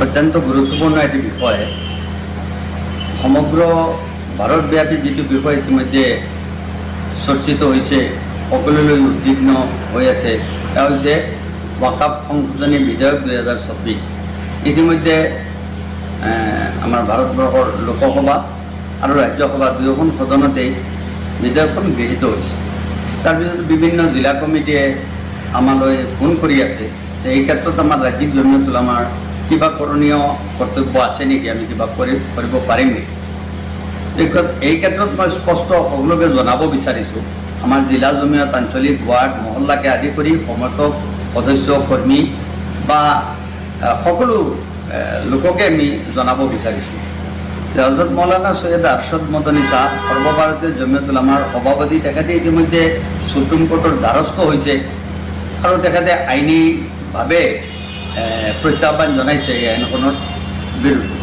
অত্যন্ত গুৰুত্বপূৰ্ণ এটি বিষয়। সমগ্ৰ ভাৰতব্যাপী যেটো বিষয় ইতিমধ্যে চৰ্চিত হৈছে, সকলোলৈ উদ্বিগ্ন হৈ আছে, তা হৈছে ৱাকাফ সংশোধনী বিধেয়ক 2024। ইতিমধ্যে আমাৰ ভাৰতবৰ্ষৰ লোকসভা আৰু ৰাজ্যসভা দুয়োখন সদনতেই বিধেয়কখন গৃহীত হৈছে। তাৰপিছত বিভিন্ন জিলা কমিটিয়ে আমালৈ ফোন কৰি আছে যে এই ক্ষেত্ৰত আমাৰ ৰাজ্যিক জমিয়ত উলামাৰ কিবা কৰণীয় কৰ্তব্য আছে নেকি, আমি কিবা কৰিব পাৰিম নেকি। এই ক্ষেত্ৰত মই স্পষ্ট সকলোকে জনাব বিচাৰিছোঁ, আমাৰ জিলা জমিয়ত, আঞ্চলিক ওয়াৰ্ড, মহল্লাকে আদি কৰি সমৰ্থক সদস্য, কৰ্মী বা সকলো লোককে আমি জনাব বিচাৰিছোঁ যে হযৰত মৌলানা সৈয়দ আৰশদ মদনী সাহ, সৰ্বভাৰতীয় জমিয়ত উলামাৰ সভাপতি, তেখেতে ইতিমধ্যে সুপ্ৰিম কোৰ্টেৰ দ্বাৰস্থ হৈছে আৰু তেখেতে আইনীভাৱে প্ৰত্যাহ্বান জনাইছে এই আইনখনৰ বিৰুদ্ধে।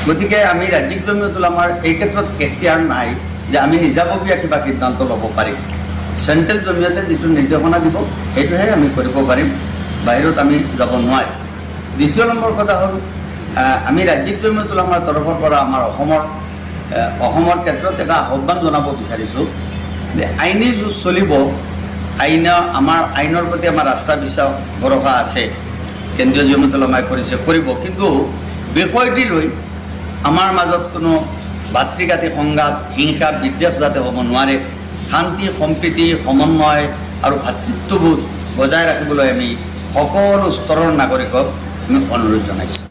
গতিকে আমি ৰাজ্যিক জমিয়ত উলামাৰ এই ক্ষেত্ৰত এখতিয়াৰ নাই যে আমি নিজাববীয়া কিবা সিদ্ধান্ত ল'ব পাৰিম। চেণ্ট্ৰেল জমিয়তে যিটো নিৰ্দেশনা দিব সেইটোহে আমি কৰিব পাৰিম, বাহিৰত আমি যাব নোৱাৰিম। দ্বিতীয় নম্বৰ কথা হ'ল, আমি ৰাজ্যিক জমিয়ত উলামাৰ তৰফৰ পৰা আমাৰ অসমৰ ক্ষেত্ৰত এটা আহ্বান জনাব বিচাৰিছোঁ যে আইনী যুঁজ চলিব, আমাৰ আইনৰ প্ৰতি আমাৰ আস্থা বিশ্বাস ভৰসা আছে, কেন্দ্ৰীয় জমিয়ত উলামাই কৰিব, কিন্তু বিষয়টি লৈ আমাৰ মাজত কোনো ভাতৃঘাতী সংঘাত, হিংসা, বিদ্বেষ যাতে হ'ব নোৱাৰে, শান্তি, সম্প্ৰীতি, সমন্বয় আৰু ভাতৃত্ববোধ বজাই ৰাখিবলৈ আমি সকলো স্তৰৰ নাগৰিকক আমি অনুৰোধ জনাইছোঁ।